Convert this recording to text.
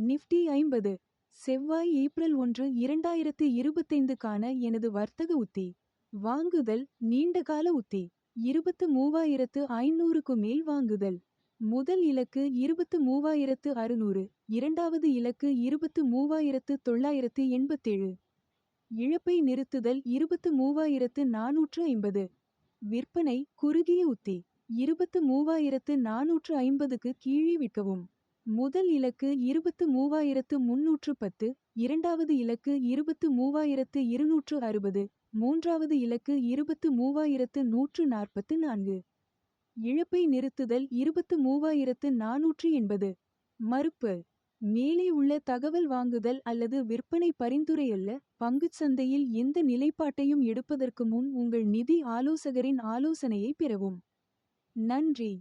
Nifty 50. செவ்வாய் April 1 2025க்கான எனது வர்த்தக உத்தி. வாங்குதல் நீண்டகால உத்தி. 23,500க்கு மேல் வாங்குதல். முதல் இலக்கு 23,600. இரண்டாவது இலக்கு 23,987. இழப்பை நிறுத்துதல் 23,450. விற்பனை குறுகிய உத்தி. 23,450க்கு கீழே விற்கவும். முதல் இலக்கு 23,310. இரண்டாவது இலக்கு 23,260. மூன்றாவது இலக்கு 23,144. இழப்பை நிறுத்துதல் 23,480. மறுப்பு. மேலே உள்ள தகவல் வாங்குதல் அல்லது விற்பனை பரிந்துரை அல்ல. பங்குச்சந்தையில் எந்த நிலைப்பாட்டையும் எடுப்பதற்கு முன் உங்கள் நிதி ஆலோசகரின் ஆலோசனையை பெறவும். நன்றி.